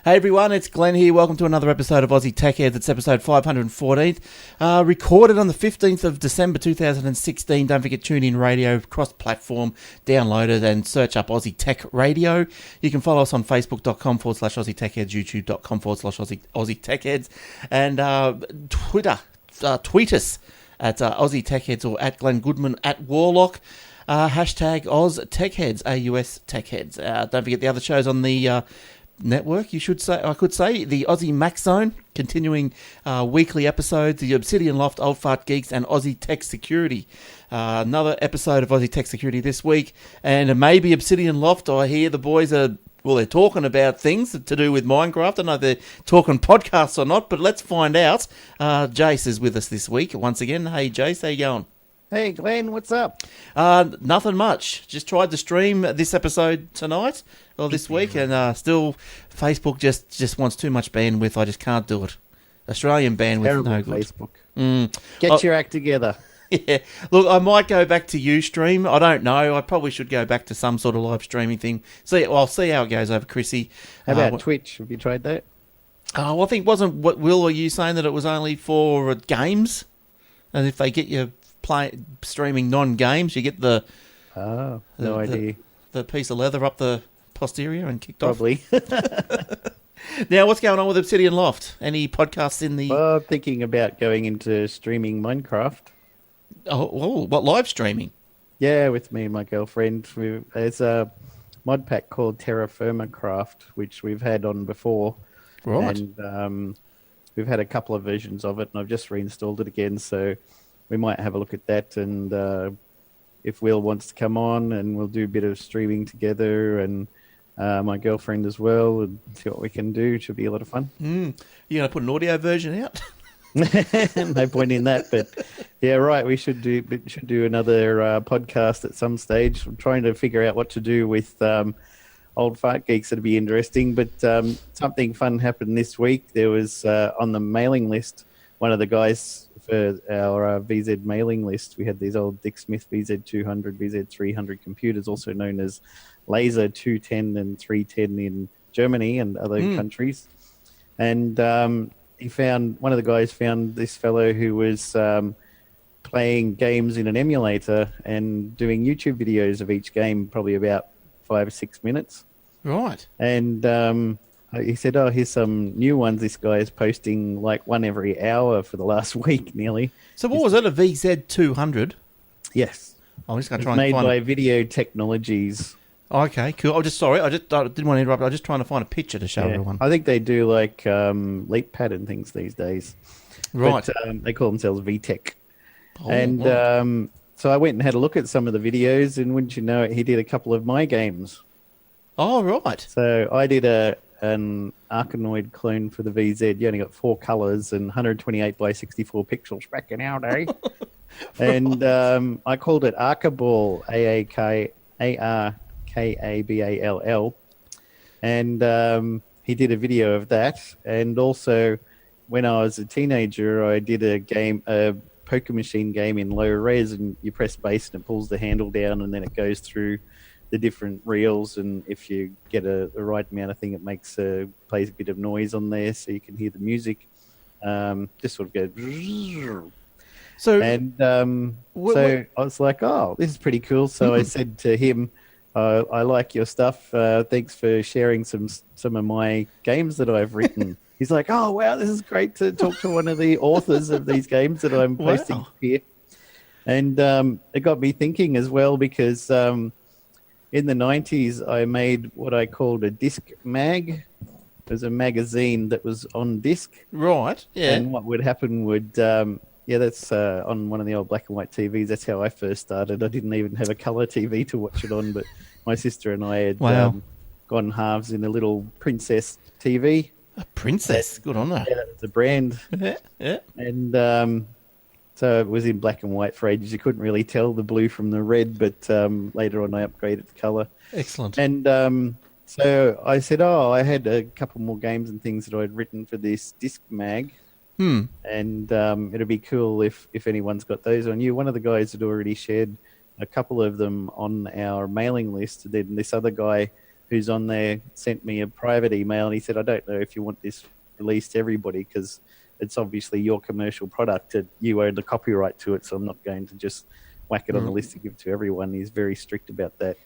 Hey everyone, it's Glenn here. Welcome to another episode of Aussie Tech Heads. It's episode 514, recorded on the 15th of December 2016. Don't forget TuneIn Radio, cross-platform, download it and search up Aussie Tech Radio. You can follow us on facebook.com/Aussie Tech Heads, youtube.com/Aussie Tech Heads, and Twitter. Tweet us at Aussie Tech Heads or at Glenn Goodman at Warlock. Hashtag Oz Tech Heads, AUS Tech Heads. Don't forget the other shows on the network, I could say. The Aussie Mac Zone, continuing weekly episodes. The Obsidian Loft, Old Fart Geeks, and Aussie Tech Security. Another episode of Aussie Tech Security this week. And maybe Obsidian Loft, I hear the boys are... Well, they're talking about things to do with Minecraft. I don't know if they're talking podcasts or not, but let's find out. Jace is with us this week once again. Hey, Jace, how you going? Hey, Glenn, what's up? Nothing much. Just tried to stream this episode tonight, or this week, and still Facebook just wants too much bandwidth. I just can't do it. Australian bandwidth, Terrible no good. Facebook. Get your act together. Yeah. Look, I might go back to Ustream. I don't know. I probably should go back to some sort of live streaming thing. I'll see how it goes over Chrissy. How about Twitch? Have you tried that? I think Will or you saying that it was only for games? And if they get you streaming non-games, you get the idea. The piece of leather up the posterior and kicked Probably. off. Now, what's going on with Obsidian Loft? Any podcasts in the... Well, I'm thinking about going into streaming Minecraft. Oh, what, live streaming? Yeah, with me and my girlfriend. There's a mod pack called Terra Firma Craft, which we've had on before. Right. And we've had a couple of versions of it, and I've just reinstalled it again, so we might have a look at that. And if Will wants to come on, and we'll do a bit of streaming together, and my girlfriend as well, and see what we can do. It should be a lot of fun. You going to put an audio version out? No point in that, but yeah, right. We should do another podcast at some stage. I'm trying to figure out what to do with Old Fart Geeks. It'd be interesting. But something fun happened this week. There was on the mailing list, one of the guys for our VZ mailing list. We had these old Dick Smith VZ200, VZ300 computers, also known as Laser 210 and 310 in Germany and other countries, and one of the guys found this fellow who was playing games in an emulator and doing YouTube videos of each game, probably about 5 or 6 minutes. Right. And he said, "Oh, here's some new ones. This guy is posting like one every hour for the last week, nearly." So what was it? A VZ200? Yes. I'm just going to try and made find by it. Video Technologies. Okay, cool. I didn't want to interrupt. I was just trying to find a picture to show everyone. I think they do like leap pad and things these days. Right. But, they call themselves VTech. Oh, and right. So I went and had a look at some of the videos, and wouldn't you know it, he did a couple of my games. Oh, right. So I did an Arkanoid clone for the VZ. You only got 4 colours and 128 by 64 pixels back in our day. And I called it Arkaball, Arkaball, and he did a video of that. And also, when I was a teenager, I did a poker machine game in low res, and you press base and it pulls the handle down, and then it goes through the different reels, and if you get the right amount of thing, it plays a bit of noise on there, so you can hear the music. Just sort of go. So I was like, "Oh, this is pretty cool." So I said to him, "I like your stuff. Thanks for sharing some of my games that I've written." He's like, "Oh, wow, this is great to talk to one of the authors of these games that I'm posting here." And it got me thinking as well, because in the 90s, I made what I called a disc mag. It was a magazine that was on disc. Right, yeah. And what would happen would... that's on one of the old black and white TVs. That's how I first started. I didn't even have a colour TV to watch it on, but my sister and I had gone halves in a little Princess TV. A Princess? Good on her. Yeah, that was the brand. Yeah. And so it was in black and white for ages. You couldn't really tell the blue from the red, but later on I upgraded to colour. Excellent. And so I said, I had a couple more games and things that I'd written for this disc mag. And it'd be cool if anyone's got those on you. One of the guys had already shared a couple of them on our mailing list. Then this other guy who's on there sent me a private email, and he said, I don't know if you want this released to everybody because it's obviously your commercial product and you own the copyright to it, so I'm not going to just whack it on the list to give to everyone. He's very strict about that.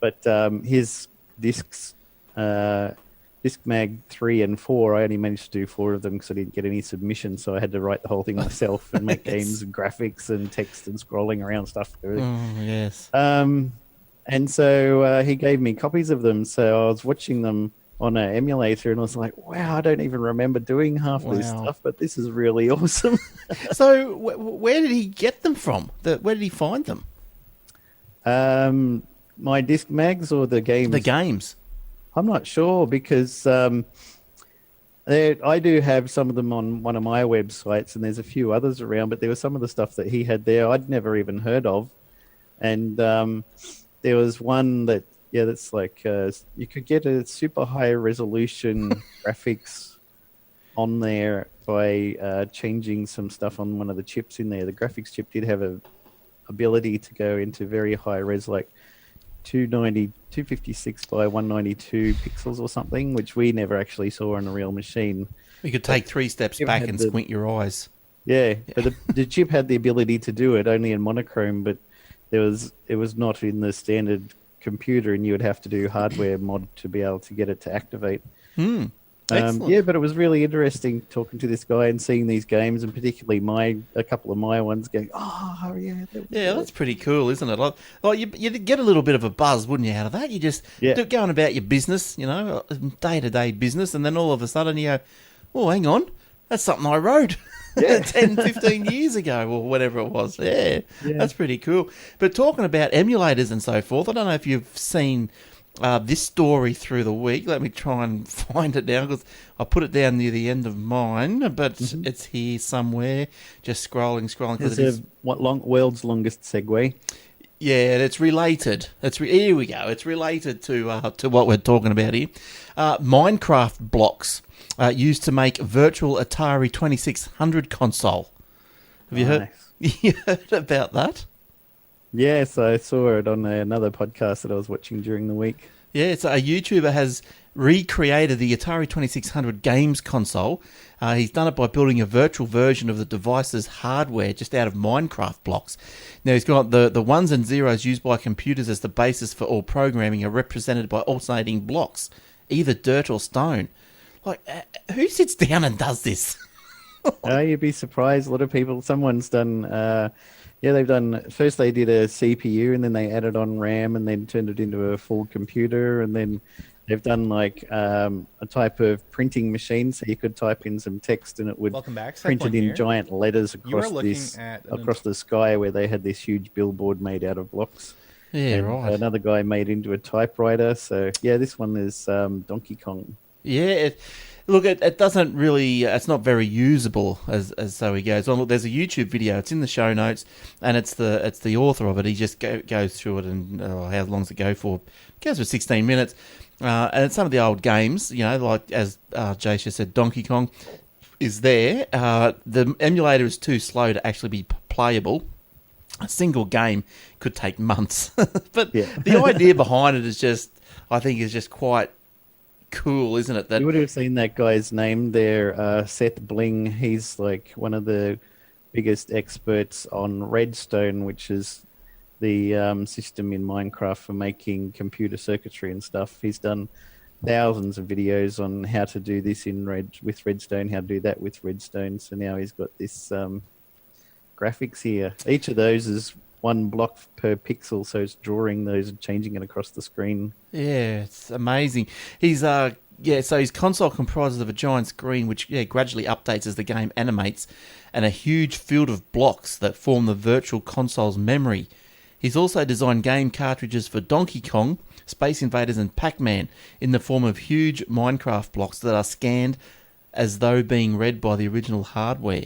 But his discs, Disc Mag 3 and 4, I only managed to do 4 of them because I didn't get any submissions, so I had to write the whole thing myself and make games and graphics and text and scrolling around stuff. Yes. And so he gave me copies of them, so I was watching them on an emulator, and I was like, wow, I don't even remember doing half of this stuff, but this is really awesome. So where did he get them from? Where did he find them? My disc mags or the games? The games. I'm not sure because I do have some of them on one of my websites, and there's a few others around, but there was some of the stuff that he had there I'd never even heard of. And there was one that, that's like you could get a super high resolution graphics on there by changing some stuff on one of the chips in there. The graphics chip did have a ability to go into very high res, like 256 by 192 pixels or something, which we never actually saw on a real machine. You could take 3 steps back and squint your eyes. Yeah, but the chip had the ability to do it only in monochrome, but it was not in the standard computer, and you would have to do hardware mod to be able to get it to activate. Excellent. But it was really interesting talking to this guy and seeing these games, and particularly a couple of my ones going, oh yeah, that's pretty cool, isn't it? Like you'd get a little bit of a buzz, wouldn't you, out of that? You just going about your business, day-to-day business, and then all of a sudden you go, oh, hang on, that's something I wrote 10, 15 years ago or whatever it was. Yeah, that's pretty cool. But talking about emulators and so forth, I don't know if you've seen this story through the week. Let me try and find it now because I put it down near the end of mine, but it's here somewhere. Just scrolling. There's world's longest segue. Yeah, it's related. Here we go. It's related to what we're talking about here. Minecraft blocks used to make virtual Atari 2600 console. Have you heard about that? Yes, I saw it on another podcast that I was watching during the week. Yeah, so a YouTuber has recreated the Atari 2600 games console. He's done it by building a virtual version of the device's hardware just out of Minecraft blocks. Now, he's got the ones and zeros used by computers as the basis for all programming are represented by alternating blocks, either dirt or stone. Like, who sits down and does this? You'd be surprised. A lot of people, someone's done... they've done... First they did a CPU, and then they added on RAM, and then turned it into a full computer, and then they've done like a type of printing machine, so you could type in some text and it would print it in giant letters across the sky, where they had this huge billboard made out of blocks. Yeah, and right. Another guy made into a typewriter. So this one is Donkey Kong. Yeah. It doesn't really... it's not very usable as so he goes on. Look, there's a YouTube video. It's in the show notes, and it's the author of it. He just goes through it, and how long does it go for? It goes for 16 minutes. And it's some of the old games, like as Jay just said, Donkey Kong is there. The emulator is too slow to actually be playable. A single game could take months. But the idea behind it is I think is just quite cool, isn't it? That you would have seen that guy's name there, Seth Bling. He's like one of the biggest experts on Redstone, which is the system in Minecraft for making computer circuitry and stuff. He's done thousands of videos on how to do this with Redstone, how to do that with Redstone. So now he's got this graphics here. Each of those is one block per pixel, so it's drawing those and changing it across the screen. Yeah, it's amazing. He's so his console comprises of a giant screen which gradually updates as the game animates, and a huge field of blocks that form the virtual console's memory. He's also designed game cartridges for Donkey Kong, Space Invaders and Pac-Man in the form of huge Minecraft blocks that are scanned as though being read by the original hardware.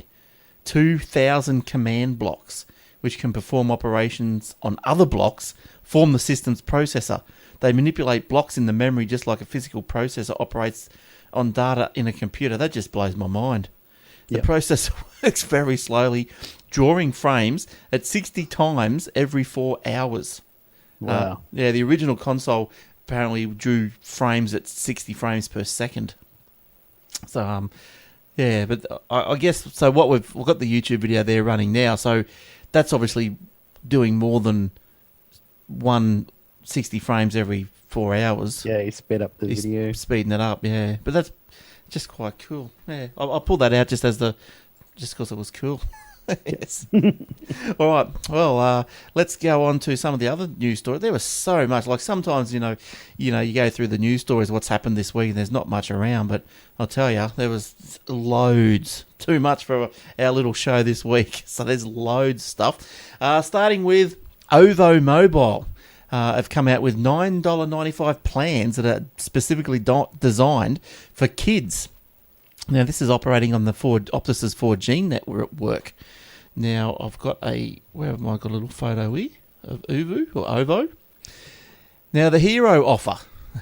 2,000 command blocks, which can perform operations on other blocks, form the system's processor. They manipulate blocks in the memory just like a physical processor operates on data in a computer. That just blows my mind. The processor works very slowly, drawing frames at 60 times every 4 hours. Wow. The original console apparently drew frames at 60 frames per second. So, yeah, but I guess, so what we've got the YouTube video there running now, so that's obviously doing more than 160 frames every 4 hours. Yeah, he sped up the video. Speeding it up, yeah. But that's just quite cool. Yeah, I'll pull that out just because it was cool. Yes. All right. Well, let's go on to some of the other news stories. There was so much. Like sometimes, you go through the news stories, what's happened this week, and there's not much around. But I'll tell you, there was loads. Too much for our little show this week. So there's loads of stuff. Starting with Ovo Mobile. Have come out with $9.95 plans that are specifically designed for kids. Now, this is operating on the Optus's 4G network. Now, I've got where have I got a little photo here of Ovo? Now, the hero offer.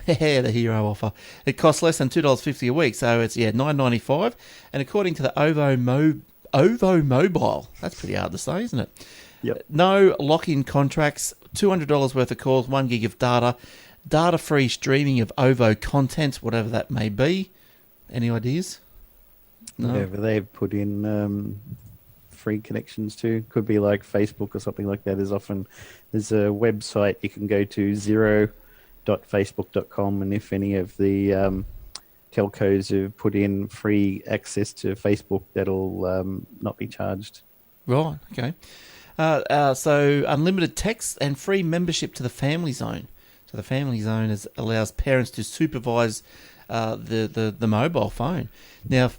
The hero offer. It costs less than $2.50 a week, so it's, $9.95. And according to the Ovo Mobile, that's pretty hard to say, isn't it? Yep. No lock-in contracts, $200 worth of calls, 1 gig of data, data-free streaming of Ovo content, whatever that may be. Any ideas? No. Whatever they've put in free connections to. Could be like Facebook or something like that. There's a website you can go to, zero.facebook.com, and if any of the telcos have put in free access to Facebook, that'll not be charged. Right, okay. So unlimited text and free membership to the Family Zone. So the Family Zone allows parents to supervise the mobile phone. Now,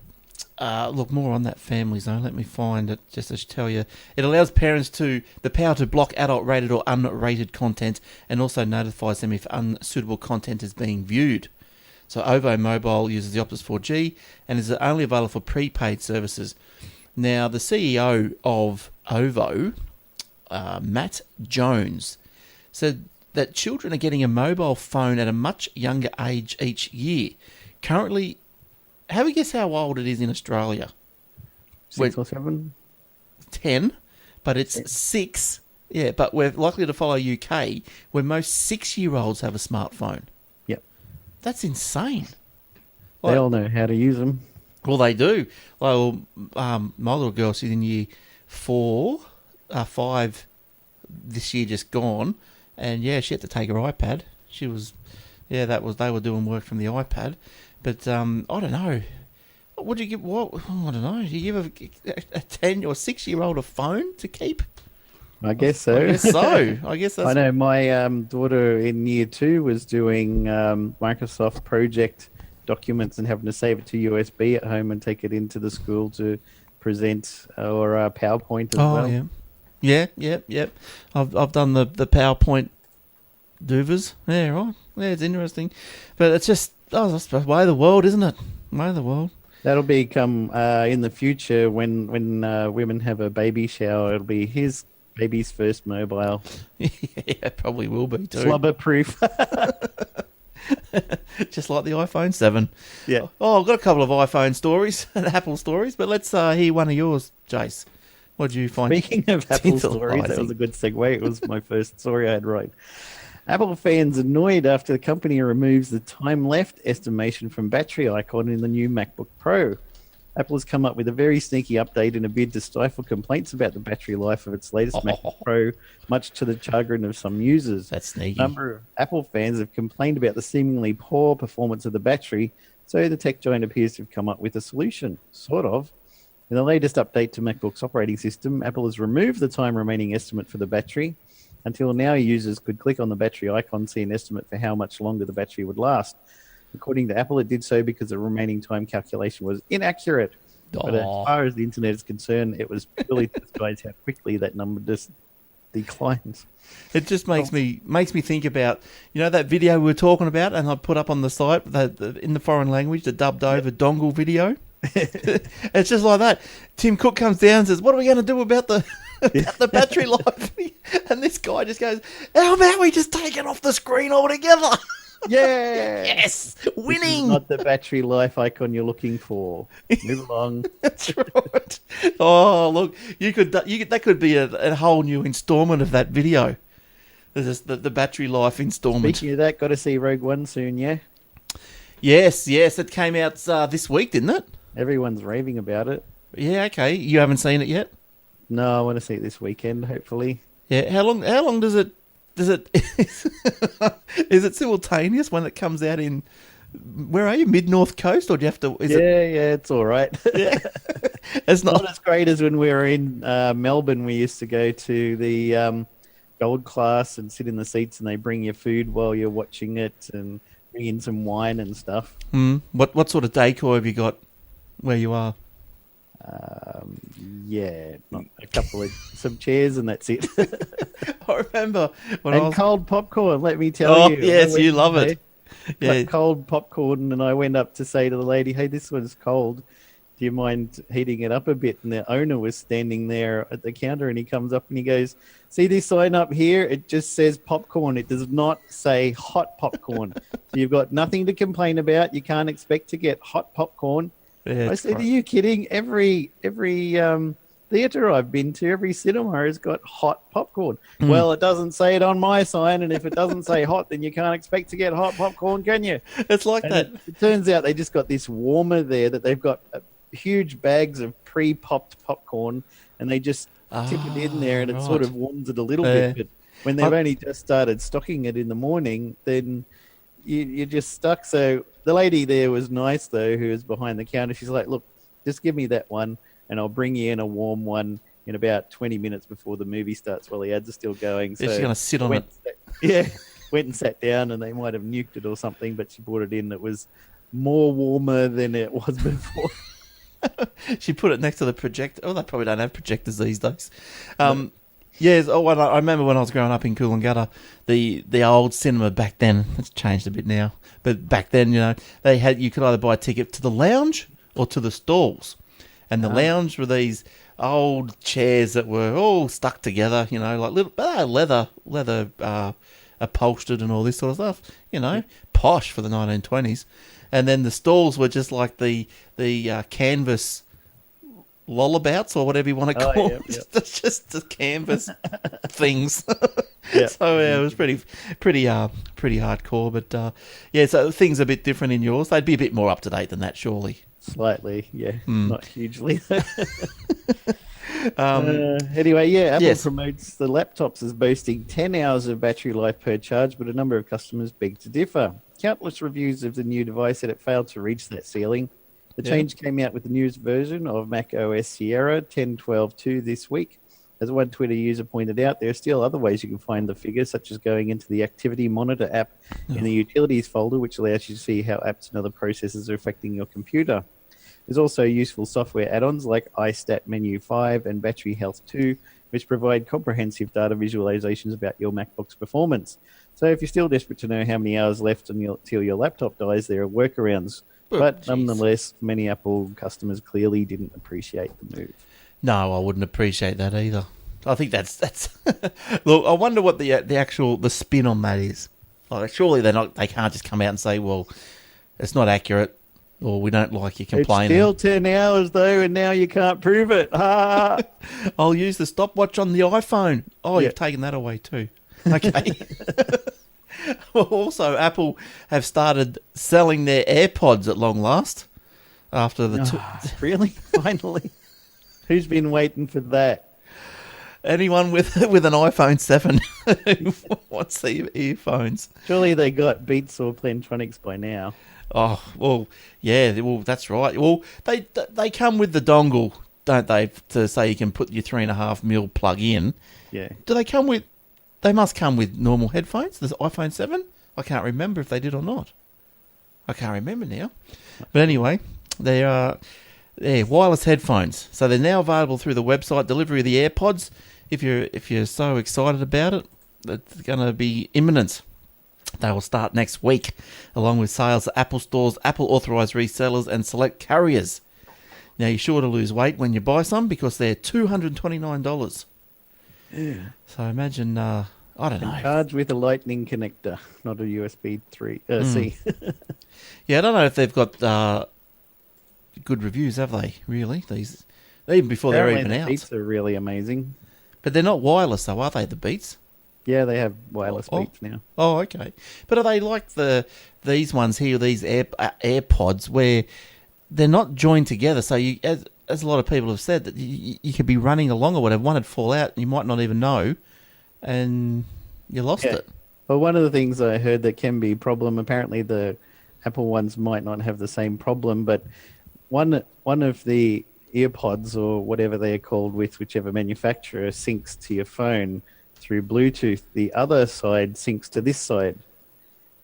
look, more on that Family Zone. Let me find it just to tell you. It allows parents the power to block adult-rated or unrated content, and also notifies them if unsuitable content is being viewed. So Ovo Mobile uses the Optus 4G and is only available for prepaid services. Now, the CEO of Ovo, Matt Jones, said that children are getting a mobile phone at a much younger age each year. Currently, have a guess how old it is in Australia? 6 or 7? 10, but it's 6. Yeah, but we're likely to follow UK, where most 6-year-olds have a smartphone. Yep. That's insane. They all know how to use them. Well, they do. Well, my little girl, she's in year 5 this year just gone, and yeah, she had to take her iPad. She was, they were doing work from the iPad, but I don't know. Would you give? What? I don't know. You give a 10 or 6-year-old a phone to keep? I guess so. I guess so. I guess that's. I know my daughter in year 2 was doing Microsoft project documents and having to save it to USB at home and take it into the school to present, or PowerPoint as well. Oh, yeah. Yep. I've done the PowerPoint doovers. Yeah, right. Yeah, it's interesting. But it's just, that's the way of the world, isn't it? Way of the world. That'll become, in the future, when women have a baby shower, it'll be his baby's first mobile. Yeah, it probably will be too. Slobber proof. Just like the iPhone 7. Yeah. Oh, I've got a couple of iPhone stories and Apple stories, but let's hear one of yours, Jace. What did you find? Speaking of Apple stories, that was a good segue. It was my first story I had right. Apple fans annoyed after the company removes the time left estimation from battery icon in the new MacBook Pro. Apple has come up with a very sneaky update in a bid to stifle complaints about the battery life of its latest MacBook Pro, much to the chagrin of some users. That's sneaky. A number of Apple fans have complained about the seemingly poor performance of the battery, so the tech giant appears to have come up with a solution, sort of. In the latest update to MacBook's operating system, Apple has removed the time remaining estimate for the battery. Until now, users could click on the battery icon, see an estimate for how much longer the battery would last. According to Apple, it did so because the remaining time calculation was inaccurate. But as far as the internet is concerned, it was purely to disguise how quickly that number just declines. It just makes me think about, that video we were talking about, and I put up on the site in the foreign language, the dubbed over dongle video. It's just like that. Tim Cook comes down and says, "What are we going to do about the battery life?" And this guy just goes, "How about we just take it off the screen altogether?" Yeah. Yes, winning. This is not the battery life icon you're looking for. Move along. That's right. Oh, look, that could be a whole new installment of that video. The battery life installment. Speaking of that, got to see Rogue One soon, yeah? Yes, it came out this week, didn't it? Everyone's raving about it. Yeah, okay. You haven't seen it yet? No, I want to see it this weekend, hopefully. Yeah. How long does it is it simultaneous when it comes out in, where are you, mid-north coast, or do you have to? Yeah, it's all right. Yeah. It's not as great as when we were in Melbourne. We used to go to the gold class and sit in the seats, and they bring you food while you're watching it, and bring in some wine and stuff. What sort of decor have you got where you are? Not a couple of some chairs, and that's it. I remember cold popcorn. Let me tell you. Yes, you love it. Yeah, cold popcorn, and I went up to say to the lady, "Hey, this one's cold. Do you mind heating it up a bit?" And the owner was standing there at the counter, and he comes up and he goes, "See this sign up here? It just says popcorn. It does not say hot popcorn. So you've got nothing to complain about. You can't expect to get hot popcorn." Yeah, I said, "Are you kidding? Every theatre I've been to, every cinema has got hot popcorn." Well, it doesn't say it on my sign, and if it doesn't say hot, then you can't expect to get hot popcorn, can you? It's like that. It turns out they just got this warmer there that they've got huge bags of pre-popped popcorn, and they just tip it in there, and it sort of warms it a little bit. But when they've only just started stocking it in the morning, then you're just stuck. So the lady there was nice, though, who was behind the counter. She's like, "Look, just give me that one, and I'll bring you in a warm one in about 20 minutes before the movie starts while the ads are still going." So she's going to sit on it. Went and sat down, and they might have nuked it or something, but she brought it in. It was more warmer than it was before. She put it next to the projector. Oh, they probably don't have projectors these days. Yes. Oh, I remember when I was growing up in Coolangatta, the old cinema back then. It's changed a bit now, but back then, you could either buy a ticket to the lounge or to the stalls, and the lounge were these old chairs that were all stuck together. Like little leather upholstered and all this sort of stuff. Posh for the 1920s. And then the stalls were just like the canvas lullabouts, or whatever you want to call them. It's just the canvas things. So it was pretty hardcore. But so things are a bit different in yours. They'd be a bit more up to date than that, surely. Slightly, yeah, not hugely. Anyway, Apple promotes the laptops as boasting 10 hours of battery life per charge, but a number of customers beg to differ. Countless reviews of the new device said it failed to reach that ceiling. The change came out with the newest version of Mac OS Sierra 10.12.2 this week. As one Twitter user pointed out, there are still other ways you can find the figure, such as going into the Activity Monitor app in the Utilities folder, which allows you to see how apps and other processes are affecting your computer. There's also useful software add-ons like iStat Menu 5 and Battery Health 2, which provide comprehensive data visualizations about your MacBook's performance. So if you're still desperate to know how many hours left until your laptop dies, there are workarounds. But nonetheless, many Apple customers clearly didn't appreciate the move. No, I wouldn't appreciate that either. I think that's look. I wonder what the spin on that is. Like, surely they can't just come out and say, "Well, it's not accurate," or "We don't like you complaining." It's still 10 hours though, and now you can't prove it. I'll use the stopwatch on the iPhone. Oh, you've taken that away too. Okay. Also, Apple have started selling their AirPods at long last. After really, finally, who's been waiting for that? Anyone with an iPhone 7 who wants the earphones. Surely they got Beats or Plantronics by now. Oh well, yeah. Well, that's right. Well, they come with the dongle, don't they? To say you can put your 3.5mm plug in. Yeah. Do they come with? They must come with normal headphones. The iPhone 7? I can't remember if they did or not. I can't remember now. But anyway, they are wireless headphones. So they're now available through the website. Delivery of the AirPods. If you're so excited about it, it's going to be imminent. They will start next week, along with sales at Apple stores, Apple authorized resellers, and select carriers. Now you're sure to lose weight when you buy some because they're $229. Yeah. So imagine, I don't know. Charged with a lightning connector, not a USB C. Yeah, I don't know if they've got good reviews, have they? Really? These, even before they're even out. The Beats are really amazing. But they're not wireless, though, are they? The Beats? Yeah, they have wireless Beats now. Oh, okay. But are they like these ones here, these AirPods, where they're not joined together? So you, as a lot of people have said, that you could be running along or whatever, one would fall out, and you might not even know, and you lost it. Well, one of the things I heard that can be a problem, apparently the Apple ones might not have the same problem, but one of the EarPods or whatever they are called with whichever manufacturer syncs to your phone through Bluetooth. The other side syncs to this side.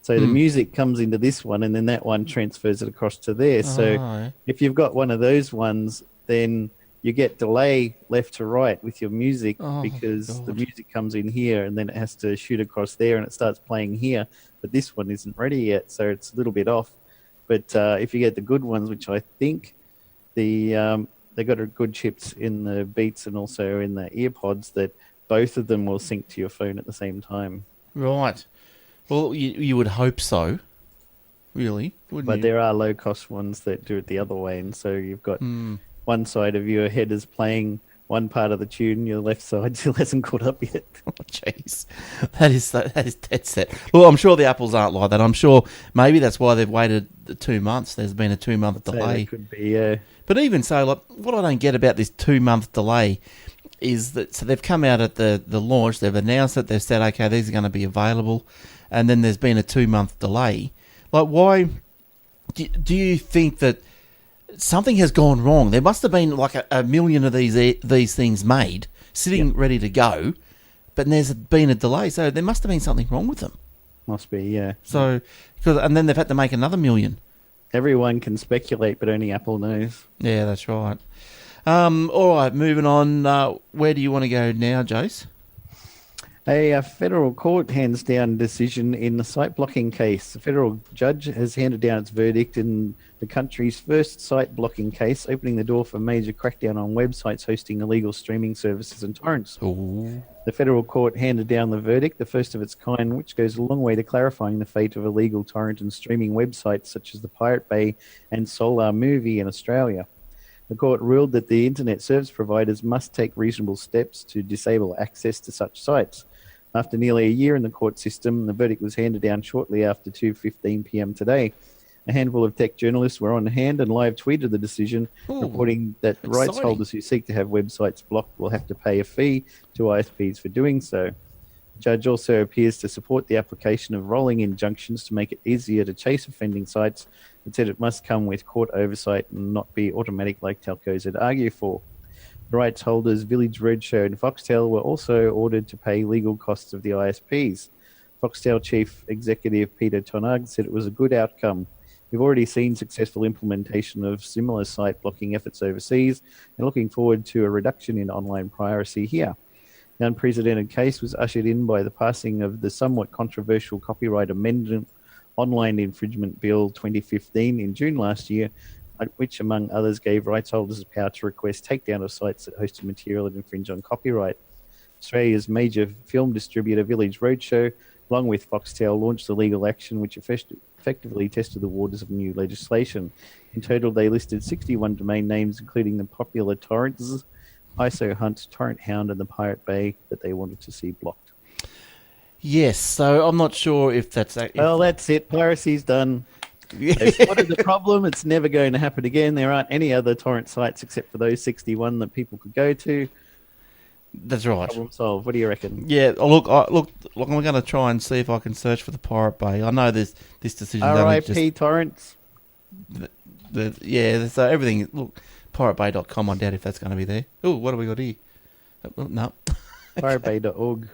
So the music comes into this one and then that one transfers it across to there. So if you've got one of those ones, then you get delay left to right with your music because the music comes in here and then it has to shoot across there and it starts playing here. But this one isn't ready yet, so it's a little bit off. But if you get the good ones, which I think they got good chips in the Beats and also in the EarPods, that both of them will sync to your phone at the same time. Right. Well, you would hope so, really, wouldn't you? But there are low-cost ones that do it the other way, and so you've got one side of your head is playing one part of the tune, your left side still hasn't caught up yet. Oh, jeez. That is dead set. Well, I'm sure the Apples aren't like that. I'm sure maybe that's why they've waited 2 months. There's been a 2-month delay. That could be, yeah. But even so, like, what I don't get about this 2-month delay is that, so they've come out at the launch, they've announced it, they've said, okay, these are going to be available, and then there's been a 2-month delay. Like, why do you think that something has gone wrong? There must have been like a million of these things made, sitting ready to go, but there's been a delay, so there must have been something wrong with them. Must be, yeah. So, and then they've had to make another million. Everyone can speculate, but only Apple knows. Yeah, that's right. All right, moving on. Where do you want to go now, Jace? A federal court hands down a decision in the site blocking case. A federal judge has handed down its verdict in the country's first site blocking case, opening the door for a major crackdown on websites hosting illegal streaming services and torrents. Ooh. The federal court handed down the verdict, the first of its kind, which goes a long way to clarifying the fate of illegal torrent and streaming websites such as the Pirate Bay and Solar Movie in Australia. The court ruled that the internet service providers must take reasonable steps to disable access to such sites. After nearly a year in the court system, the verdict was handed down shortly after 2:15 p.m. today. A handful of tech journalists were on hand and live tweeted the decision, reporting that rights holders who seek to have websites blocked will have to pay a fee to ISPs for doing so. The judge also appears to support the application of rolling injunctions to make it easier to chase offending sites, but said it must come with court oversight and not be automatic like telcos had argued for. The rights holders Village Roadshow and Foxtel were also ordered to pay legal costs of the ISPs. Foxtel Chief Executive Peter Tonag said it was a good outcome. We've already seen successful implementation of similar site blocking efforts overseas and looking forward to a reduction in online piracy here. The unprecedented case was ushered in by the passing of the somewhat controversial Copyright Amendment Online Infringement Bill 2015 in June last year, which, among others, gave rights holders the power to request takedown of sites that hosted material that infringe on copyright. Australia's major film distributor, Village Roadshow, along with Foxtel, launched the legal action, which effectively tested the waters of new legislation. In total, they listed 61 domain names, including the popular torrents, ISO Hunt, Torrent Hound, and the Pirate Bay, that they wanted to see blocked. Yes, so I'm not sure if that's... Well, that's it. Piracy's done. They've spotted the problem. It's never going to happen again. There aren't any other torrent sites except for those 61 that people could go to. That's right. Problem solved. What do you reckon? Yeah, look, I'm going to try and see if I can search for the Pirate Bay. I know this decision. RIP torrents. So everything. Look, piratebay.com. I doubt if that's going to be there. Oh, what have we got here? Oh, no. Piratebay.org.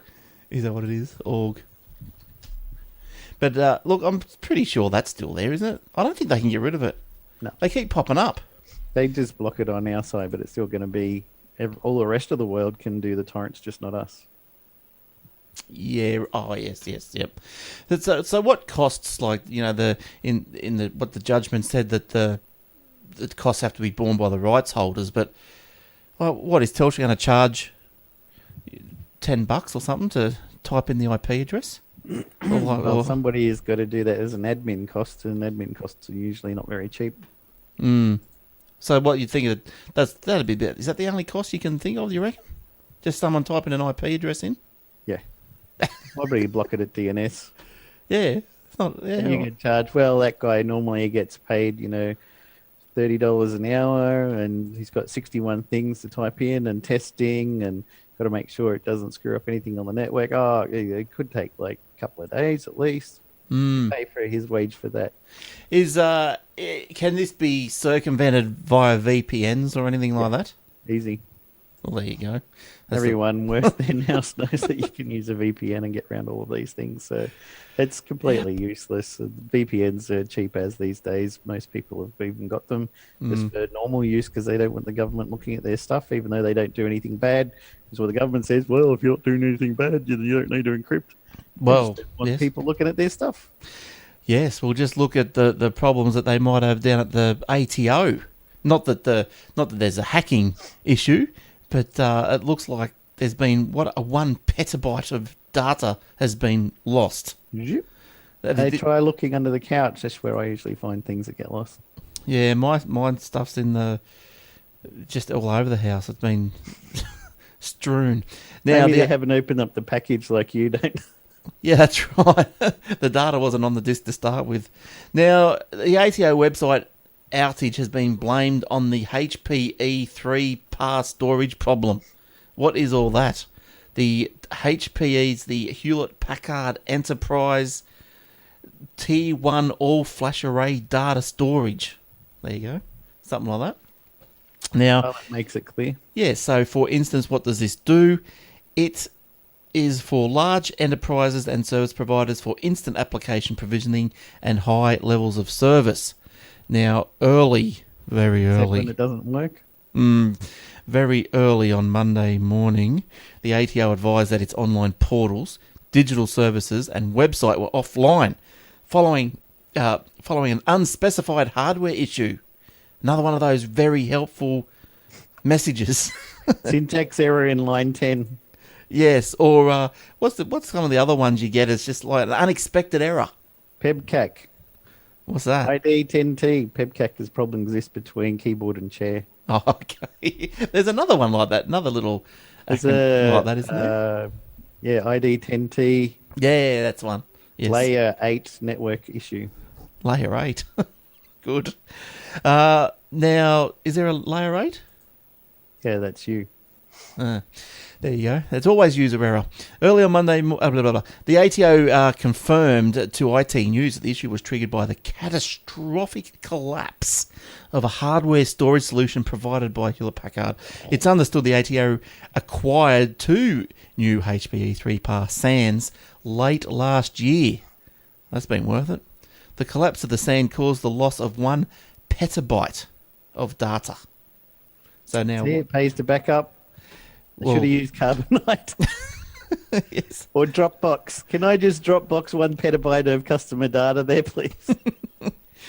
Is that what it is? Org. But look, I'm pretty sure that's still there, isn't it? I don't think they can get rid of it. No. They keep popping up. They just block it on our side, but it's still going to be... all the rest of the world can do the torrents, just not us. Yeah. Oh, yes. Yep. So what costs, like, you know, what the judgment said that the costs have to be borne by the rights holders, but what is Telstra going to charge? $10 or something to type in the IP address? Well, somebody has got to do that as an admin cost, and admin costs are usually not very cheap. So what you think that'd be? Is that the only cost you can think of? You reckon? Just someone typing an IP address in? Yeah. Probably block it at DNS. Yeah. It's not, yeah. And you get charged. Well, that guy normally gets paid, $30 an hour, and he's got 61 things to type in and testing, and got to make sure it doesn't screw up anything on the network. Oh, it could take like a couple of days at least. Pay for his wage for that. Can this be circumvented via VPNs or anything like that? Easy. Well, there you go. Everyone worth their house knows that you can use a VPN and get around all of these things. So it's completely useless. VPNs are cheap as these days. Most people have even got them just for normal use because they don't want the government looking at their stuff, even though they don't do anything bad. Because what the government says, well, if you're not doing anything bad, you don't need to encrypt. Well, want people looking at their stuff. Yes, we'll just look at the problems that they might have down at the ATO. Not that there's a hacking issue, but it looks like there's been 1 petabyte of data has been lost. Yep. They try looking under the couch. That's where I usually find things that get lost. Yeah, my stuff's in just all over the house. It's been strewn. Now Maybe they haven't opened up the package like you don't. Yeah, that's right. The data wasn't on the disk to start with. Now, the ATO website outage has been blamed on the HPE 3-par storage problem. What is all that? The HPE's the Hewlett-Packard Enterprise T1 all-flash array data storage. There you go. Something like that. Now, Well, that makes it clear. yeah, so for instance, what does this do? It is for large enterprises and service providers for instant application provisioning and high levels of service. Now, very early, when it doesn't work. very early on Monday morning, the ATO advised that its online portals, digital services, and website were offline, following an unspecified hardware issue. Another one of those very helpful messages. Syntax error in line 10. Yes, or what's some of the other ones you get? It's just like an unexpected error. PEBCAC. What's that? ID 10T. PEBCAC does problem exist between keyboard and chair. Oh, okay. There's another one like that. Another little acronym like that, isn't there? Yeah, ID 10T. Yeah, that's one. Yes. Layer 8 network issue. Layer 8. Good. Now, is there a layer 8? Yeah, that's you. There you go. It's always user error. Early on Monday, the ATO confirmed to IT News that the issue was triggered by the catastrophic collapse of a hardware storage solution provided by Hewlett-Packard. It's understood the ATO acquired 2 new HPE 3-par SANs late last year. That's been worth it. The collapse of the SAN caused the loss of 1 petabyte of data. So now, See, it pays to back up. I should have used Carbonite. yes. Or Dropbox. Can I just Dropbox 1 petabyte of customer data there, please?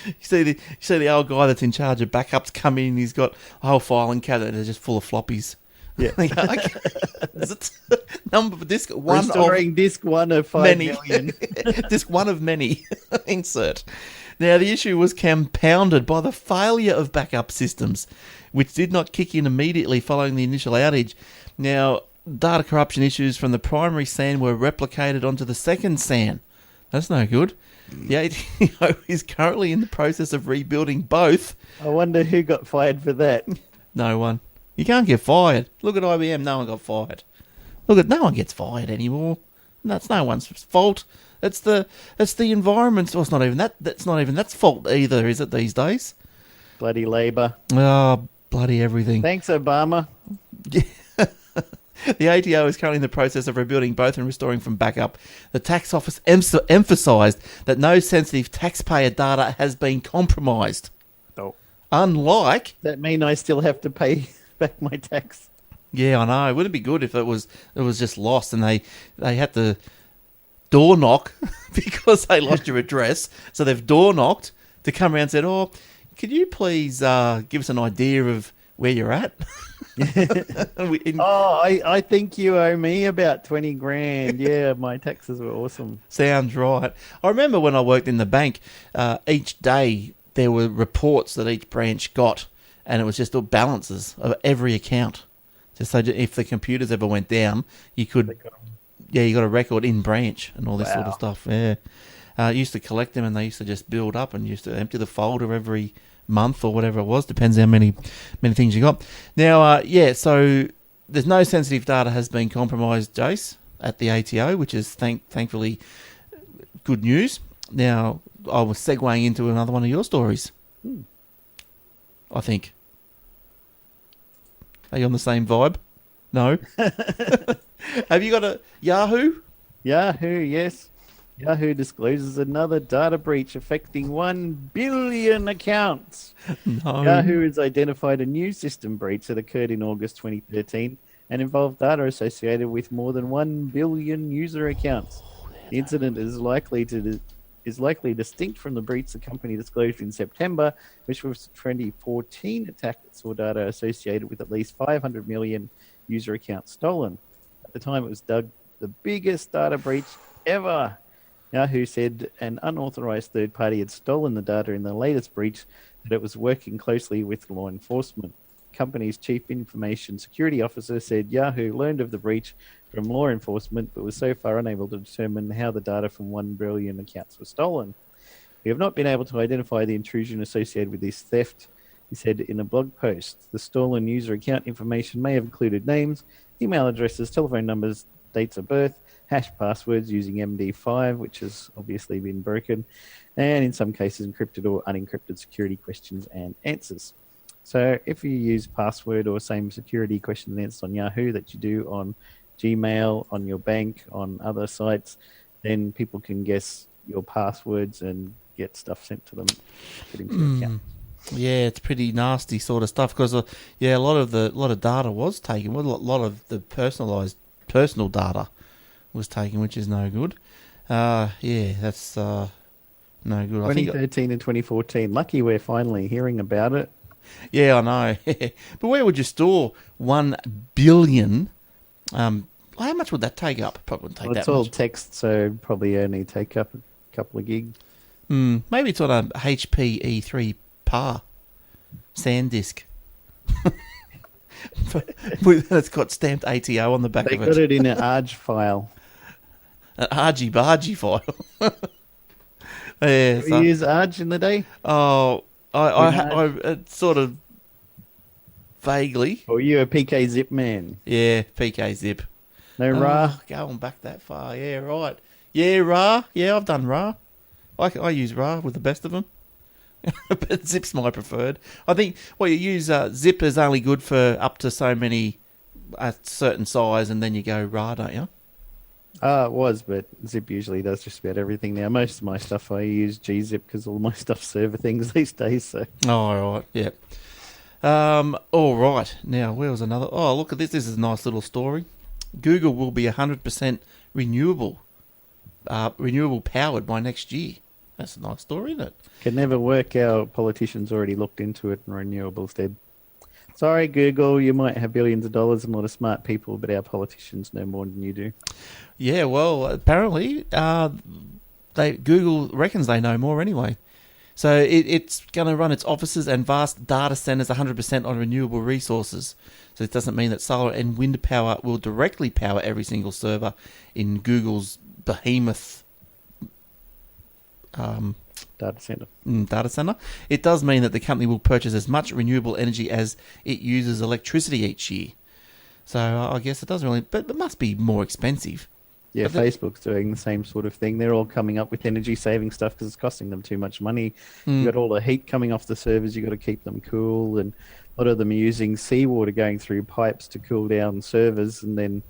You see the old guy that's in charge of backups come in. He's got a whole filing cabinet that's just full of floppies. Yeah. Is it number disk one Restoring of disk 1 of 5 many? million. Disk one of many. Insert. Now the issue was compounded by the failure of backup systems, which did not kick in immediately following the initial outage. Now, data corruption issues from the primary SAN were replicated onto the second SAN. That's no good. The ATO is currently in the process of rebuilding both. I wonder who got fired for that. No one. You can't get fired. Look at IBM. No one got fired. No one gets fired anymore. That's no one's fault. It's the environment's. Well, it's not even that. That's fault either, is it these days? Bloody Labour. Oh, bloody everything. Thanks, Obama. The ATO is currently in the process of rebuilding both and restoring from backup. The tax office emphasised that no sensitive taxpayer data has been compromised. Oh. Unlike... Does that mean I still have to pay back my tax? Yeah, I know. Wouldn't it be good if it was just lost and they had to door knock because they lost your address. So they've door knocked to come around and said, oh, could you please give us an idea of where you're at? I think you owe me about 20 grand. Yeah, my taxes were awesome. Sounds right. I remember when I worked in the bank, each day there were reports that each branch got, and it was just all balances of every account. Just so if the computers ever went down, you could Yeah, you got a record in branch and all this sort of Wow. stuff. Yeah. Used to collect them, and they used to just build up, and used to empty the folder every month or whatever it was. Depends how many things you got. Now, so there's no sensitive data has been compromised, Jace, at the ATO, which is thankfully good news. Now, I was segueing into another one of your stories. I think. Are you on the same vibe? No. Have you got a Yahoo? Yahoo, yes. Yahoo discloses another data breach affecting 1 billion accounts. No. Yahoo has identified a new system breach that occurred in August 2013 and involved data associated with more than 1 billion user accounts. The incident is likely distinct from the breach the company disclosed in September, which was a 2014 attack that saw data associated with at least 500 million user accounts stolen. At the time, it was dubbed the biggest data breach ever. Yahoo said an unauthorized third party had stolen the data in the latest breach, that it was working closely with law enforcement. The company's chief information security officer said Yahoo learned of the breach from law enforcement, but was so far unable to determine how the data from 1 billion accounts was stolen. We have not been able to identify the intrusion associated with this theft, he said in a blog post. The stolen user account information may have included names, email addresses, telephone numbers, dates of birth, hash passwords using MD5, which has obviously been broken, and in some cases encrypted or unencrypted security questions and answers. So if you use password or same security questions and answers on Yahoo that you do on Gmail, on your bank, on other sites, then people can guess your passwords and get stuff sent to them. Get into your account. Yeah, it's pretty nasty sort of stuff because a lot of data was taken. Well, a lot of the personal data was taken, which is no good. That's no good. 2013 and 2014. Lucky we're finally hearing about it. Yeah, I know. But where would you store 1 billion? How much would that take up? Probably wouldn't take that It's all much. text, so probably only take up a couple of gig. Maybe it's on a HP E3 PAR SanDisk. It's got stamped ATO on the back They of got it. it in an ARG file. An argy-bargy file. Yeah, You use ARG in the day? I sort of vaguely. Or are you a PK zip man? Yeah, PK zip. No RAR? Going back that far. Yeah, right. Yeah, RAR. Yeah, I've done RAR. I use RAR with the best of them. But zip's my preferred. I think, you use zip is only good for up to so many, a certain size, and then you go RAR, don't you? It was, but Zip usually does just about everything now. Most of my stuff I use gzip because all my stuff's server things these days. So. Oh, all right, yeah. All right. Now, where was another? Oh, look at this. This is a nice little story. Google will be 100% renewable powered by next year. That's a nice story, isn't it? Can never work. Our politicians already looked into it and renewables did. Sorry, Google, you might have billions of dollars and a lot of smart people, but our politicians know more than you do. Yeah, well, apparently, Google reckons they know more anyway. So it's going to run its offices and vast data centers 100% on renewable resources. So it doesn't mean that solar and wind power will directly power every single server in Google's behemoth Data center. data center. It does mean that the company will purchase as much renewable energy as it uses electricity each year. So I guess it doesn't really, but it must be more expensive. Yeah, But Facebook's doing the same sort of thing. They're all coming up with energy saving stuff because it's costing them too much money. You've got all the heat coming off the servers. You've got to keep them cool. And a lot of them are using seawater going through pipes to cool down servers, and then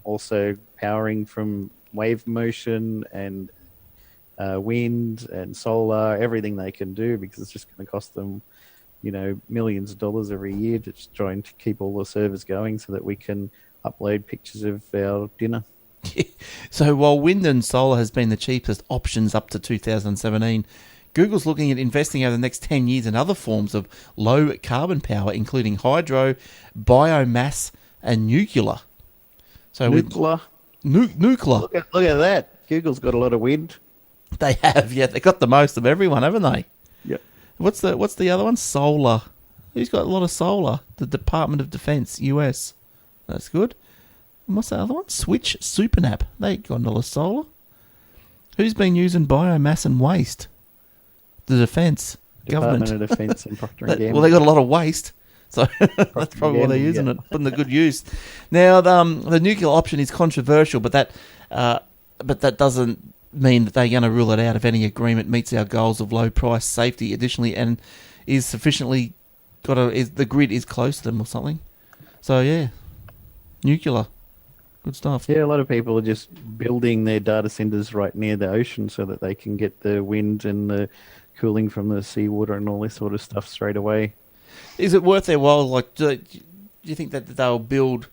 also powering from wave motion and wind and solar, everything they can do, because it's just going to cost them, millions of dollars every year to just trying to keep all the servers going so that we can upload pictures of our dinner. So while wind and solar has been the cheapest options up to 2017, Google's looking at investing over the next 10 years in other forms of low carbon power, including hydro, biomass, and nuclear. So Nuclear. Nuclear. Look at that. Google's got a lot of wind. They have, yeah. They got the most of everyone, haven't they? Yeah. What's the other one? Solar. Who's got a lot of solar? The Department of Defense, US. That's good. What's the other one? Switch Supernap. They got another solar. Who's been using biomass and waste? The defence. Department Government. of Defence and Procter and Gamble. Well, they got a lot of waste. So that's probably why they're using it, putting the good use. Now, the nuclear option is controversial, but that doesn't mean that they're going to rule it out if any agreement meets our goals of low price, safety, additionally, and is sufficiently the grid is close to them or something. So yeah, nuclear, good stuff. Yeah, a lot of people are just building their data centers right near the ocean so that they can get the wind and the cooling from the seawater and all this sort of stuff straight away. Is it worth their while? Like, do you think that they'll build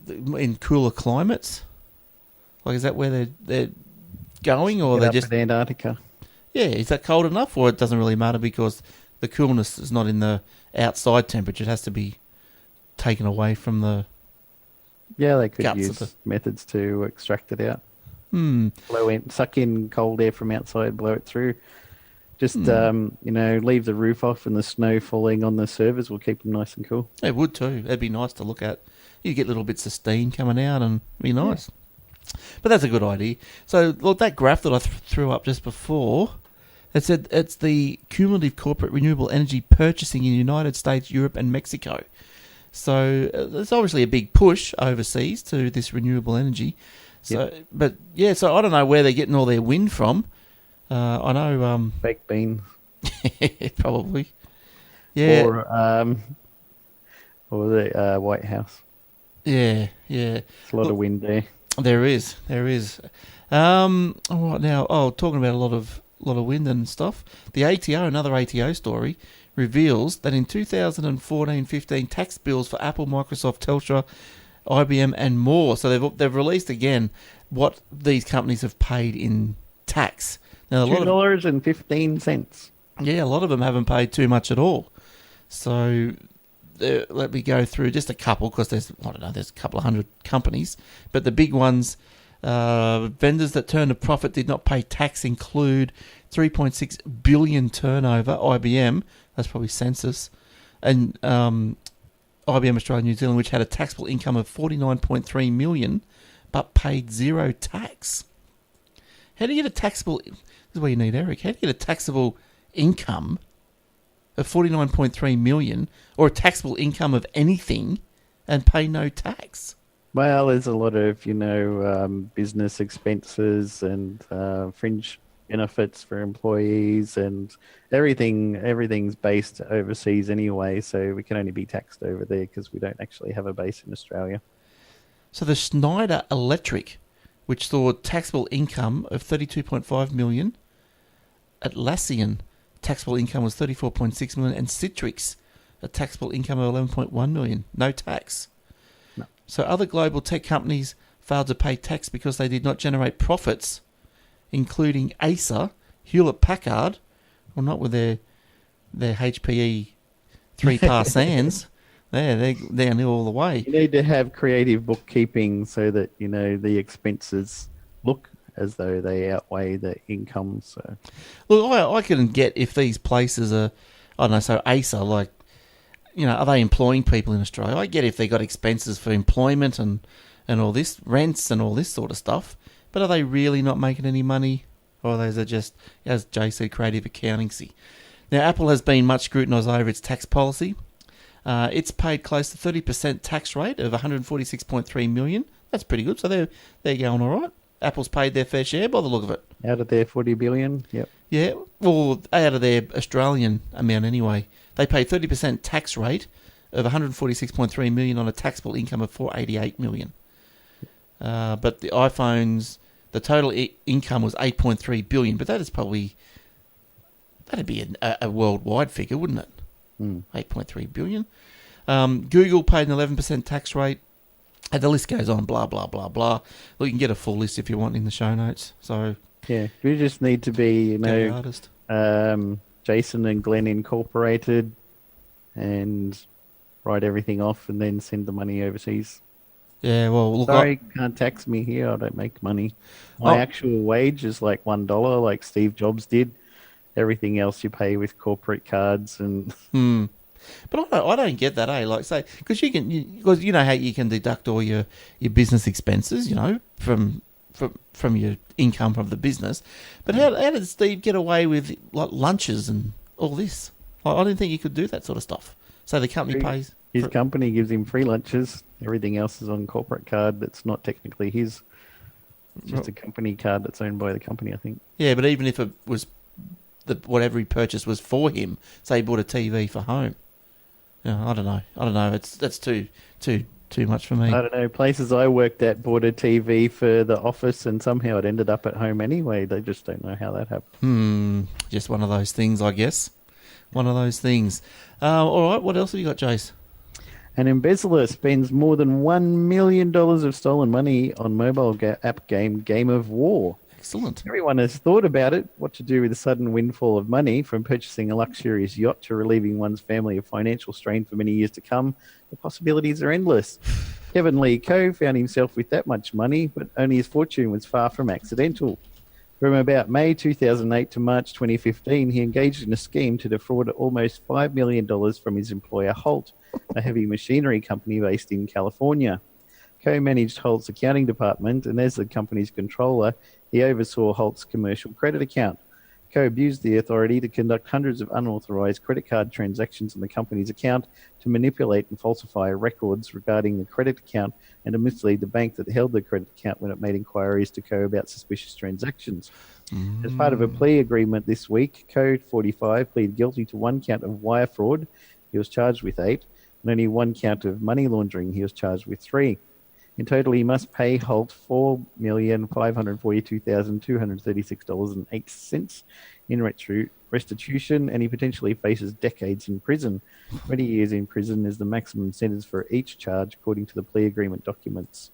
in cooler climates? Like, is that where they're going, or they're just in Antarctica? Yeah, is that cold enough, or it doesn't really matter because the coolness is not in the outside temperature; it has to be taken away from the. Yeah, they could use methods to extract it out. Suck in cold air from outside, blow it through. Just leave the roof off, and the snow falling on the servers will keep them nice and cool. It would too. It'd be nice to look at. You get little bits of steam coming out, and it'd be nice. Yeah. But that's a good idea. So, look, that graph that I threw up just before, it said it's the cumulative corporate renewable energy purchasing in the United States, Europe, and Mexico. So there's obviously a big push overseas to this renewable energy. So, But yeah, so I don't know where they're getting all their wind from. I know. Baked beans. Probably. Yeah. Or the White House. Yeah. There's a lot of wind there. There is. All right, now, talking about a lot of wind and stuff. The ATO, another ATO story, reveals that in 2014-15 tax bills for Apple, Microsoft, Telstra, IBM, and more. So they've released again what these companies have paid in tax. Now, $2.15. Yeah, a lot of them haven't paid too much at all. So let me go through just a couple because there's a couple of hundred companies. But the big ones, vendors that turned a profit did not pay tax include 3.6 billion turnover, IBM, that's probably census, and IBM Australia New Zealand, which had a taxable income of 49.3 million but paid zero tax. How do you get a taxable... This is where you need Eric. How do you get a taxable income of 49.3 million or a taxable income of anything and pay no tax? Well, there's a lot of, business expenses and fringe benefits for employees, and everything's based overseas anyway, so we can only be taxed over there because we don't actually have a base in Australia. So the Schneider Electric, which saw taxable income of 32.5 million. Atlassian, taxable income was 34.6 million. And Citrix, a taxable income of 11.1 million. No tax. No. So other global tech companies failed to pay tax because they did not generate profits, including Acer, Hewlett-Packard, well, not with their HPE 3-par Sands. They're down all the way. You need to have creative bookkeeping so that, the expenses look as though they outweigh the income. So, look, I can get if these places are, I don't know, so Acer, like, are they employing people in Australia? I get if they got expenses for employment and all this, rents and all this sort of stuff. But are they really not making any money? Or those are just, as Jay said, creative accountancy. Now, Apple has been much scrutinised over its tax policy. It's paid close to 30% tax rate of 146.3 million. That's pretty good. So they're going all right. Apple's paid their fair share by the look of it. Out of their 40 billion, yep. Yeah, well, out of their Australian amount anyway. They pay 30% tax rate of 146.3 million on a taxable income of 488 million. But the iPhones, the total income was 8.3 billion. But that'd be a worldwide figure, wouldn't it? 8.3 billion. Google paid an 11% tax rate. And the list goes on, blah, blah, blah, blah. Well, you can get a full list if you want in the show notes. So yeah, we just need to be, Jason and Glenn Incorporated and write everything off and then send the money overseas. Yeah, well, look... Sorry, can't tax me here. I don't make money. My actual wage is like $1, like Steve Jobs did. Everything else you pay with corporate cards and... But I don't get that, eh? Like, say, because because you know how you can deduct all your business expenses, you know, from your income from the business. But how did Steve get away with like lunches and all this? I didn't think you could do that sort of stuff. So the company pays. His company gives him free lunches. Everything else is on corporate card that's not technically his. It's just a company card that's owned by the company, I think. Yeah, but even if it was whatever he purchased was for him, say he bought a TV for home. Yeah, I don't know. That's too much for me. I don't know. Places I worked at bought a TV for the office, and somehow it ended up at home anyway. They just don't know how that happened. Just one of those things, I guess. One of those things. All right, what else have you got, Jace? An embezzler spends more than $1 million of stolen money on mobile app Game of War. Excellent. Everyone has thought about it, what to do with the sudden windfall of money, from purchasing a luxurious yacht to relieving one's family of financial strain for many years to come. The possibilities are endless. Kevin Lee Coe found himself with that much money, but only his fortune was far from accidental. From about May 2008 to March 2015, he engaged in a scheme to defraud almost $5 million from his employer Holt, a heavy machinery company based in California. Coe managed Holt's accounting department, and as the company's controller, he oversaw Holt's commercial credit account. Coe abused the authority to conduct hundreds of unauthorized credit card transactions on the company's account, to manipulate and falsify records regarding the credit account, and to mislead the bank that held the credit account when it made inquiries to Coe about suspicious transactions. As part of a plea agreement this week, Coe, 45, pleaded guilty to one count of wire fraud. He was charged with 8, and only one count of money laundering. He was charged with 3. In total, he must pay Holt $4,542,236.08 in restitution, and he potentially faces decades in prison. 20 years in prison is the maximum sentence for each charge, according to the plea agreement documents.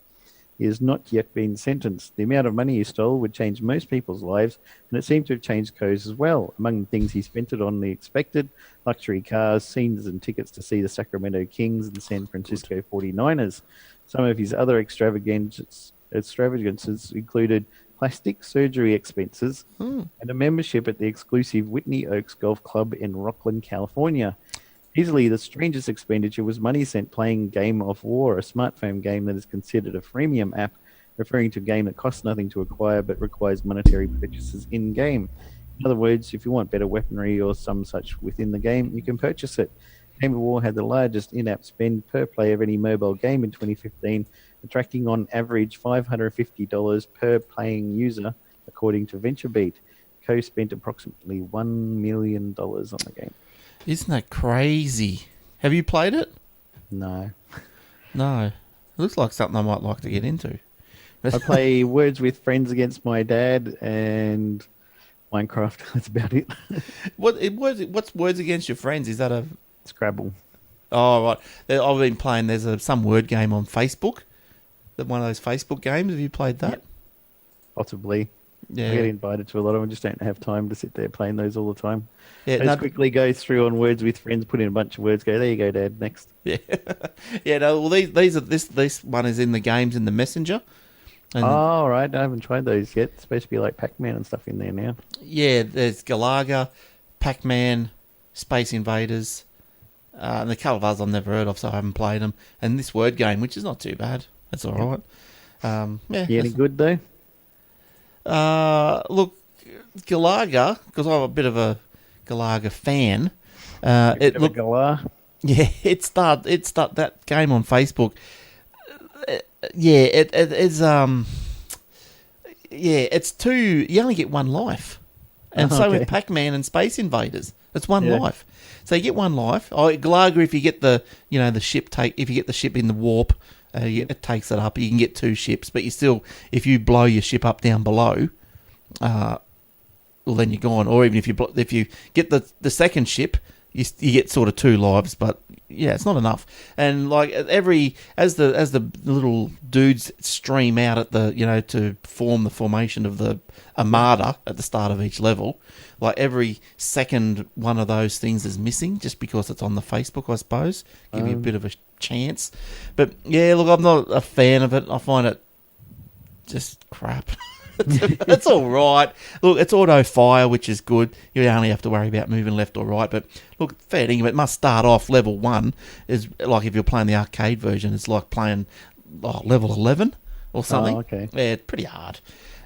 He has not yet been sentenced. The amount of money he stole would change most people's lives, and it seemed to have changed Coe's as well. Among the things he spent it on, the expected: luxury cars, scenes and tickets to see the Sacramento Kings and San Francisco 49ers. Some of his other extravagances included plastic surgery expenses and a membership at the exclusive Whitney Oaks Golf Club in Rockland, California. Easily the strangest expenditure was money spent playing Game of War, a smartphone game that is considered a freemium app, referring to a game that costs nothing to acquire but requires monetary purchases in-game. In other words, if you want better weaponry or some such within the game, you can purchase it. Game of War had the largest in-app spend per play of any mobile game in 2015, attracting on average $550 per playing user, according to VentureBeat. Coe spent approximately $1 million on the game. Isn't that crazy? Have you played it? No. No. It looks like something I might like to get into. I play Words with Friends against my dad and Minecraft. That's about it. What's Words Against Your Friends? Is that a... Scrabble. Oh, right. I've been playing, there's some word game on Facebook. One of those Facebook games. Have you played that? Yep. Possibly. Yeah. I get invited to a lot of them. I just don't have time to sit there playing those all the time. Yeah, I just quickly go through on Words with Friends, put in a bunch of words, go, there you go, Dad, next. Yeah. Yeah, no, well, this one is in the games in the Messenger. And right. I haven't tried those yet. It's supposed to be like Pac-Man and stuff in there now. Yeah, there's Galaga, Pac-Man, Space Invaders, and a couple of others I've never heard of, so I haven't played them. And this word game, which is not too bad. That's all right. You any good, though? Look, Galaga, because I'm a bit of a Galaga fan. Galar. Yeah, it's that game on Facebook. It's two. You only get one life, and so with Pac-Man and Space Invaders, it's one life. So you get one life. Galaga, if you get the ship if you get the ship in the warp, it takes it up. You can get 2 ships, but you still, if you blow your ship up down below, well then you're gone. Or even if you get the second ship, you get sort of 2 lives, but yeah, it's not enough. And like as the little dudes stream out at to form the formation of the armada at the start of each level, like every second one of those things is missing just because it's on the Facebook, I suppose. Give you a bit of a chance. But yeah, look, I'm not a fan of it. I find it just crap. That's all right. Look, it's auto fire, which is good. You only have to worry about moving left or right. But look, fair dinkum, it must start off level 1. Is like if you're playing the arcade version, it's like playing level 11 or something. Oh, okay. Yeah, it's pretty hard.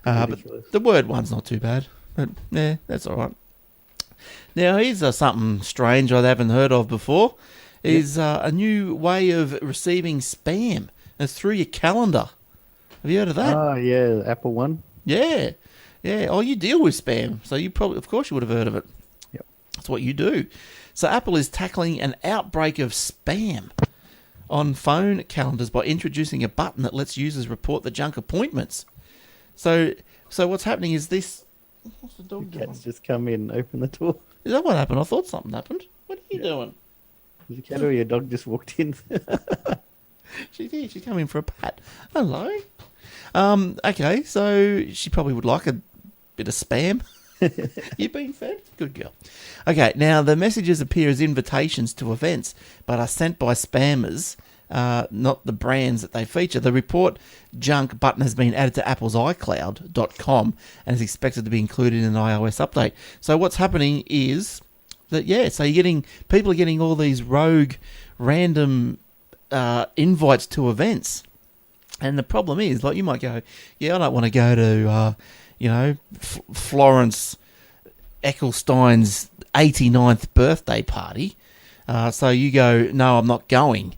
But the word one's not too bad. But yeah, that's all right. Now, here's something strange I haven't heard of before. Is a new way of receiving spam. It's through your calendar. Have you heard of that? Oh, yeah, Apple one. Yeah. Oh, you deal with spam, so you probably, of course, you would have heard of it. Yep. That's what you do. So Apple is tackling an outbreak of spam on phone calendars by introducing a button that lets users report the junk appointments. So what's happening is this. What's the dog doing? Cat's just come in, open the door. Is that what happened? I thought something happened. What are you doing? Is a cat or your dog just walked in? She's coming for a pat. Hello. Okay, so she probably would like a bit of spam. You've been fed? Good girl. Okay, now the messages appear as invitations to events, but are sent by spammers, not the brands that they feature. The report junk button has been added to Apple's iCloud.com and is expected to be included in an iOS update. So what's happening is that, so people are getting all these rogue, random invites to events. And the problem is, like, you might go, I don't want to go to, Florence Ecclestein's 89th birthday party. So you go, no, I'm not going.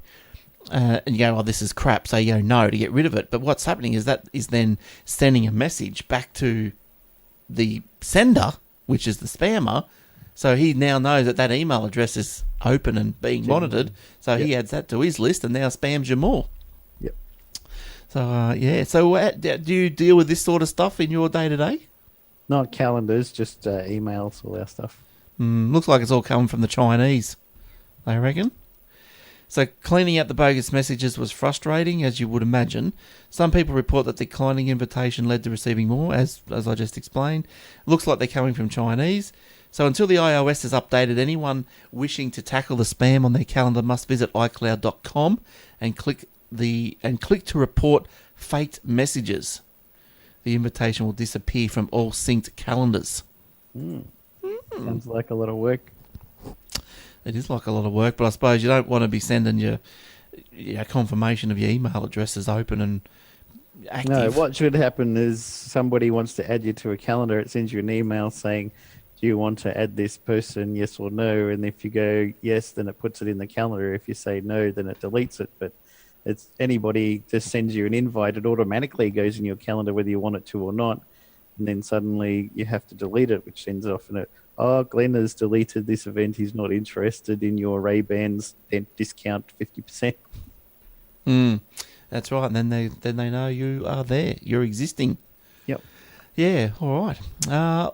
And you go, this is crap. So you go, no, to get rid of it. But what's happening is that is then sending a message back to the sender, which is the spammer. So he now knows that email address is open and being monitored. So he adds that to his list and now spams you more. Yep. So, So do you deal with this sort of stuff in your day-to-day? Not calendars, just emails, all our stuff. Looks like it's all coming from the Chinese, I reckon. So cleaning out the bogus messages was frustrating, as you would imagine. Some people report that declining invitation led to receiving more, as I just explained. Looks like they're coming from Chinese. So until the iOS is updated, anyone wishing to tackle the spam on their calendar must visit iCloud.com and click to report faked messages. The invitation will disappear from all synced calendars. Sounds like a lot of work. It is like a lot of work, but I suppose you don't want to be sending your confirmation of your email addresses open and active. No, what should happen is somebody wants to add you to a calendar. It sends you an email saying, do you want to add this person, yes or no? And if you go yes, then it puts it in the calendar. If you say no, then it deletes it. But it's anybody just sends you an invite, it automatically goes in your calendar whether you want it to or not. And then suddenly you have to delete it, which sends off in it. Oh, Glenn has deleted this event. He's not interested in your Ray-Bans. Then discount 50%. That's right. And then they know you are there. You're existing. Yep. Yeah. All right.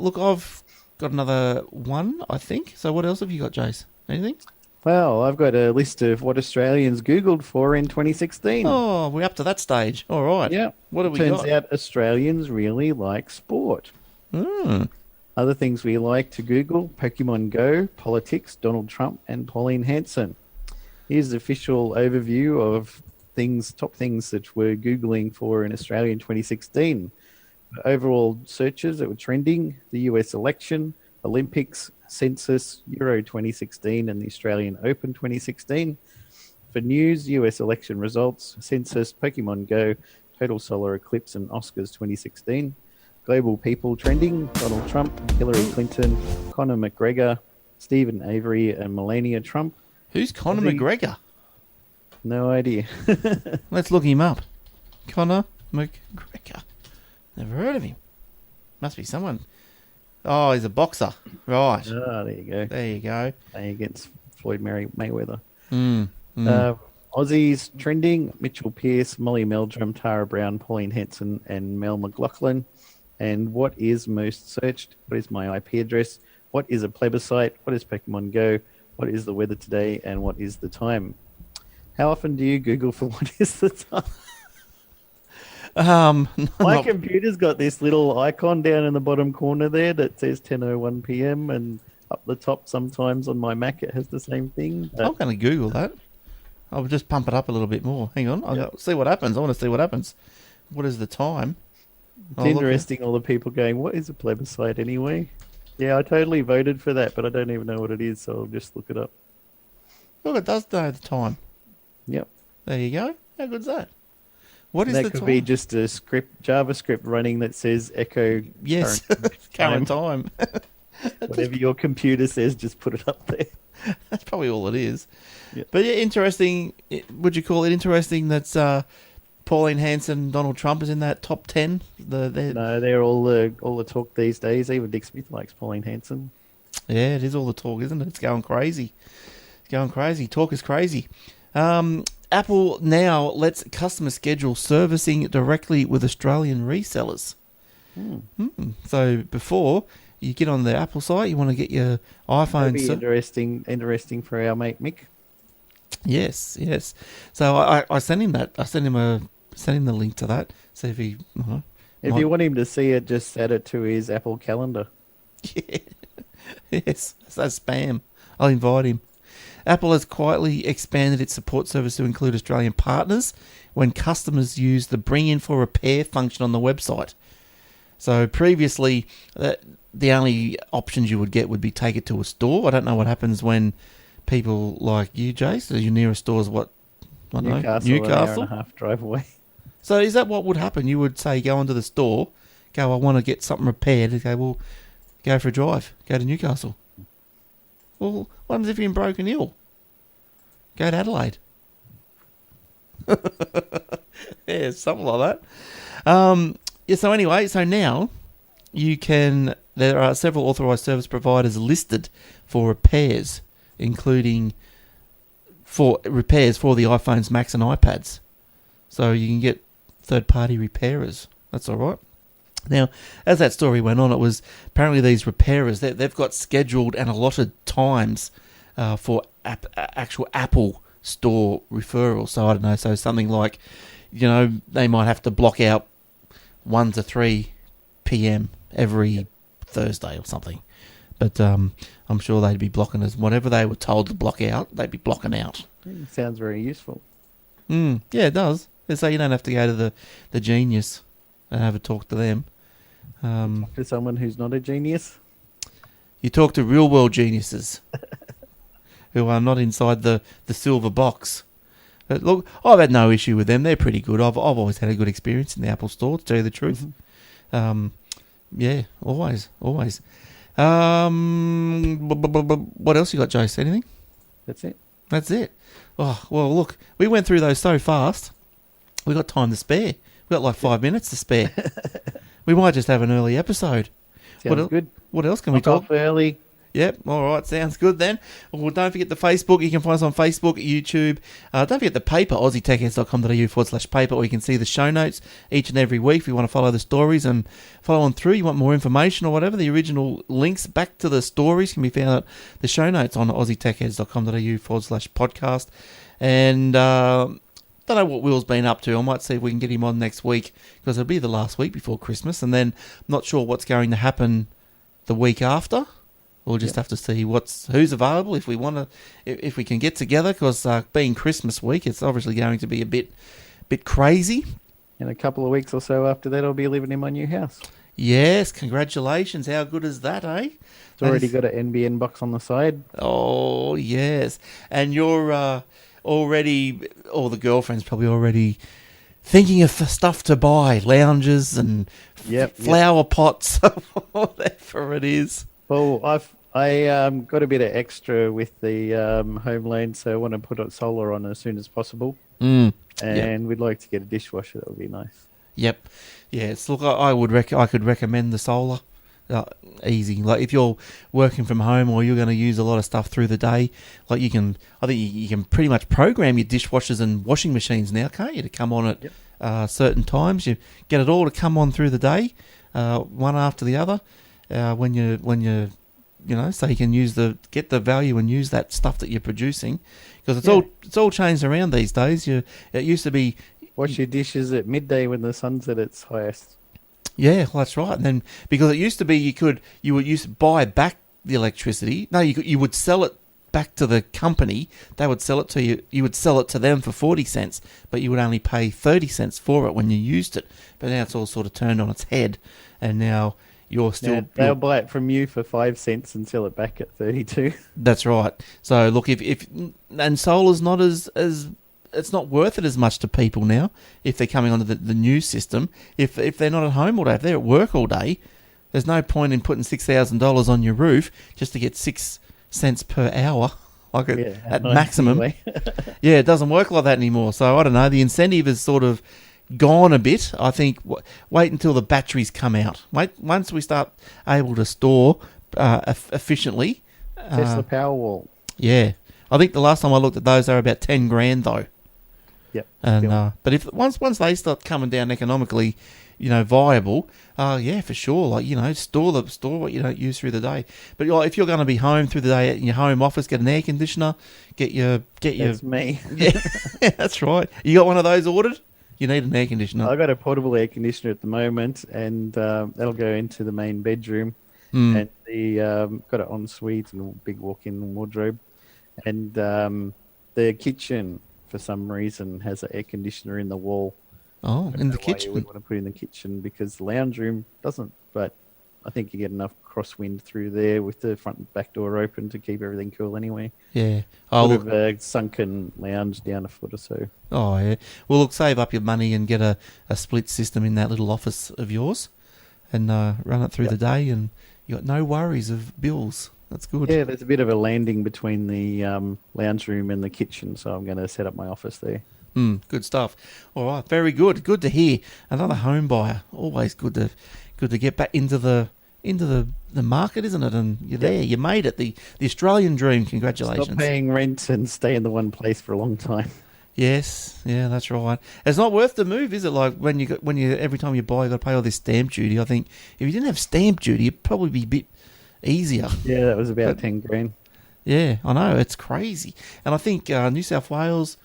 Look, I've got another one, I think. So what else have you got, Jace? Anything? Well, I've got a list of what Australians Googled for in 2016. Oh, we're up to that stage. All right. Yeah. What have we got? Turns out Australians really like sport. Other things we like to Google: Pokemon Go, politics, Donald Trump, and Pauline Hanson. Here's the official overview of top things that we're Googling for in Australia in 2016. Overall searches that were trending: the US election, Olympics, census, Euro 2016, and the Australian Open 2016. For news, US election results, census, Pokemon Go, total solar eclipse, and Oscars 2016. Global people trending: Donald Trump, Hillary Clinton, Conor McGregor, Stephen Avery, and Melania Trump. Who's Conor McGregor? No idea. Let's look him up. Conor McGregor. Never heard of him. Must be someone. Oh, he's a boxer. Right. Ah, there you go. There you go. Playing against Floyd Mayweather. Aussies trending: Mitchell Pearce, Molly Meldrum, Tara Brown, Pauline Hanson, and Mel McLaughlin. And what is most searched? What is my IP address? What is a plebiscite? What is Pokemon Go? What is the weather today? And what is the time? How often do you Google for what is the time? My computer's got this little icon down in the bottom corner there that says 10:01 p.m. and up the top sometimes on my Mac it has the same thing. I'm going to Google that. I'll just pump it up a little bit more. Hang on. I'll see what happens. I want to see what happens. What is the time? It's interesting, all the people going, what is a plebiscite anyway? Yeah, I totally voted for that, but I don't even know what it is, so I'll just look it up. Look, it does know the time. Yep. There you go. How good's that? What is that the could time? be just a JavaScript running that says echo Yes, current time. Whatever your computer says, just put it up there. That's probably all it is. Yep. But yeah, interesting. Would you call it interesting that Pauline Hanson, Donald Trump is in that top 10? No, they're all the talk these days. Even Dick Smith likes Pauline Hanson. Yeah, it is all the talk, isn't it? It's going crazy. It's going crazy. Talk is crazy. Apple now lets customers schedule servicing directly with Australian resellers. So before you get on the Apple site, you want to get your iPhone. That'd be interesting for our mate Mick. Yes. So I sent him that. I sent him the link to that. See if he. If you want him to see it, just add it to his Apple calendar. Yeah. Yes, that's spam. I'll invite him. Apple has quietly expanded its support service to include Australian partners when customers use the bring in for repair function on the website. So previously, the only options you would get would be take it to a store. I don't know what happens when people like you, Jace, so your nearest store is what? I don't know, Newcastle? An hour and a half drive away. So is that what would happen? You would say, go onto the store, go, I want to get something repaired. They go, well, go for a drive. Go to Newcastle. Well, what happens if you're in broken ill? Go to Adelaide. Yeah, something like that. So anyway, so now there are several authorised service providers listed for repairs, including for repairs for the iPhones, Macs and iPads. So you can get third-party repairers. That's all right. Now, as that story went on, it was apparently these repairers, they've got scheduled and allotted times for actual Apple store referrals. So I don't know, so something like, they might have to block out 1 to 3 p.m. every Thursday or something. But I'm sure they'd be blocking us. Whatever they were told to block out, they'd be blocking out. Sounds very useful. Yeah, it does. So you don't have to go to the Genius and have a talk to them. To someone who's not a genius? You talk to real world geniuses who are not inside the silver box. But look, I've had no issue with them. They're pretty good. I've always had a good experience in the Apple store, to tell you the truth. Mm-hmm. Yeah, always. What else you got, Jace? Anything? That's it. Oh, well, look, we went through those so fast. We got time to spare. We got like 5 minutes to spare. We might just have an early episode. Sounds good. What else can we talk? Off early. Yep, all right, sounds good then. Well, don't forget the Facebook. You can find us on Facebook, YouTube. Don't forget the paper, aussietechheads.com.au/paper, or you can see the show notes each and every week if you want to follow the stories and follow on through. You want more information or whatever, the original links back to the stories can be found at the show notes on aussietechheads.com.au/podcast. And don't know what Will's been up to. I might see if we can get him on next week, because it'll be the last week before Christmas, and then I'm not sure what's going to happen the week after. We'll just have to see who's available if we can get together, because being Christmas week, it's obviously going to be a bit crazy. In a couple of weeks or so after that, I'll be living in my new house. Yes, congratulations. How good is that, eh? It's already got an NBN box on the side. Oh, yes. And you're already, all the girlfriends probably already thinking of stuff to buy, lounges and flower pots, whatever it is. Well, I got a bit of extra with the home loan, so I want to put solar on as soon as possible. And we'd like to get a dishwasher. That would be nice. Yep. Yes. Look, I could recommend the solar. Easy. Like if you're working from home or you're going to use a lot of stuff through the day, like I think you can pretty much program your dishwashers and washing machines now, can't you, to come on at certain times. You get it all to come on through the day, one after the other. When you so you can get the value and use that stuff that you're producing, because it's all changed around these days. It used to be wash your dishes at midday when the sun's at its highest. Yeah, well, that's right. And then because it used to be you would buy back the electricity. No, you would sell it back to the company, they would sell it to you. You would sell it to them for 40 cents, but you would only pay 30 cents for it when you used it. But now it's all sort of turned on its head, and now you're still... Yeah, they'll buy it from you for 5 cents and sell it back at 32. That's right. So look, if and solar's not as it's not worth it as much to people now if they're coming onto the new system. If they're not at home all day, if they're at work all day, there's no point in putting $6,000 on your roof just to get 6 cents per hour, like at maximum. Anyway. Yeah, it doesn't work like that anymore. So I don't know. The incentive is sort of gone a bit. I think wait until the batteries come out. Once we start able to store efficiently. Tesla Powerwall. Yeah, I think the last time I looked at those, they were about 10 grand though. Yep. And but if once they start coming down economically, viable, yeah, for sure. Like store what you don't use through the day. But if you're going to be home through the day in your home office, get an air conditioner, get your. That's me. Yeah, that's right. You got one of those ordered? You need an air conditioner. I got a portable air conditioner at the moment, and that'll go into the main bedroom. And the got an ensuite and a big walk-in wardrobe, and the kitchen for some reason has an air conditioner in the wall. Oh, in the kitchen. You would want to put it in the kitchen because the lounge room doesn't. But I think you get enough crosswind through there with the front and back door open to keep everything cool anyway. Yeah. Sort of a sunken lounge down a foot or so. Oh, yeah. Well, look, save up your money and get a split system in that little office of yours and run it through the day, and you got no worries of bills. That's good. Yeah, there's a bit of a landing between the lounge room and the kitchen, so I'm going to set up my office there. Good stuff. All right, very good. Good to hear. Another home buyer. Always good to get back into the market, isn't it? And you're there. You made it. The Australian dream. Congratulations. Stop paying rent and stay in the one place for a long time. Yes, yeah, that's right. It's not worth the move, is it? Like when you every time you buy, you got to pay all this stamp duty. I think if you didn't have stamp duty, it'd probably be a bit easier. Yeah, that was about 10 grand. Yeah, I know, it's crazy. And I think New South Wales,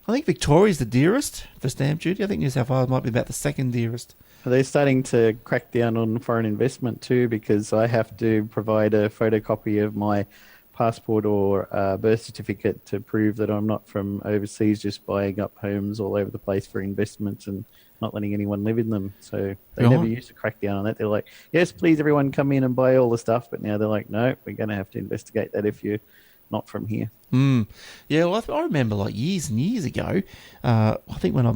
I think Victoria's the dearest for stamp duty. I think New South Wales might be about the second dearest. They're starting to crack down on foreign investment too, because I have to provide a photocopy of my passport or birth certificate to prove that I'm not from overseas just buying up homes all over the place for investment and not letting anyone live in them. So they never used to crack down on that. They're like, yes, please, everyone come in and buy all the stuff. But now they're like, no, we're going to have to investigate that if you're not from here. Yeah, well, I remember like years and years ago, I think when I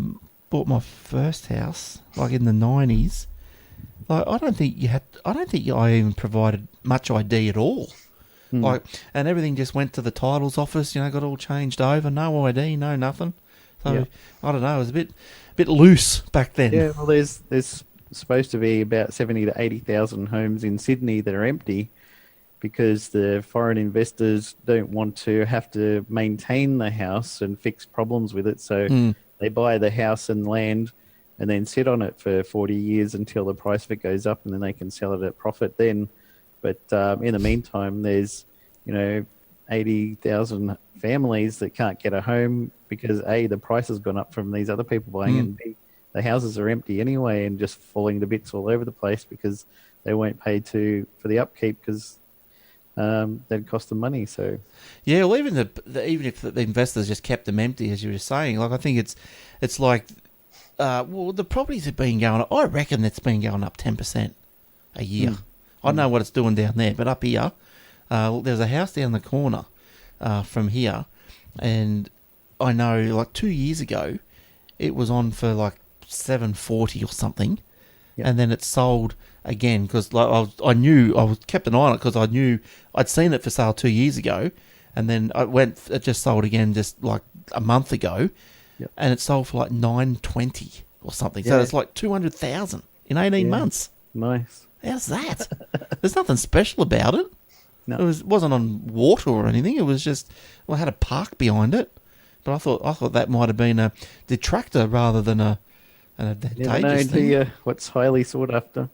bought my first house, like in the 90s, like I don't think I even provided much ID at all. Like, and everything just went to the titles office, got all changed over, no ID, no nothing. So I don't know, it was a bit loose back then. Yeah, well, there's supposed to be about 70 to 80,000 homes in Sydney that are empty because the foreign investors don't want to have to maintain the house and fix problems with it. So they buy the house and land and then sit on it for 40 years until the price of it goes up, and then they can sell it at profit then. But in the meantime, there's 80,000 families that can't get a home because A, the price has gone up from these other people buying it, and B, the houses are empty anyway and just falling to bits all over the place because they won't pay for the upkeep because that'd cost them money. So yeah, well, even if the investors just kept them empty, as you were saying, like I think it's like the properties have been going up. I reckon it's been going up 10% a year. I don't know what it's doing down there, but up here, there's a house down the corner from here, and I know like 2 years ago, it was on for like $740 or something, and then it sold again because like I kept an eye on it because I knew I'd seen it for sale 2 years ago, and then it just sold again just like a month ago, and it sold for like $920 or something. So it's like 200,000 in 18 months. Nice. How's that? There's nothing special about it. No. It wasn't on water or anything. It was just it had a park behind it. But I thought that might have been a detractor rather than an advantageous thing. What's highly sought after.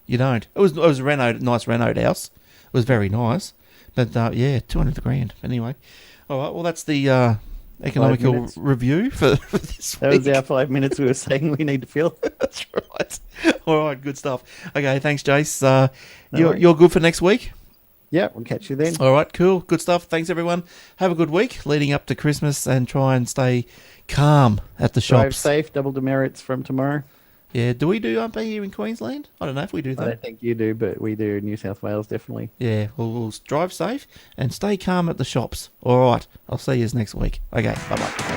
You don't. It was a nice renoed house. It was very nice. But 200 grand. Anyway, all right. Well, that's the economical review for this week. That was our 5 minutes we were saying we need to fill. That's right. All right, good stuff. Okay, thanks, Jace. You're good for next week? Yeah, we'll catch you then. All right, cool. Good stuff. Thanks, everyone. Have a good week leading up to Christmas and try and stay calm at the Drive shops. safe, double demerits from tomorrow. Yeah, do we do UMP here in Queensland? I don't know if we do I that. don't think you do, but we do in New South Wales, definitely. Yeah, we'll drive safe and stay calm at the shops. All right, I'll see you next week. Okay, bye-bye.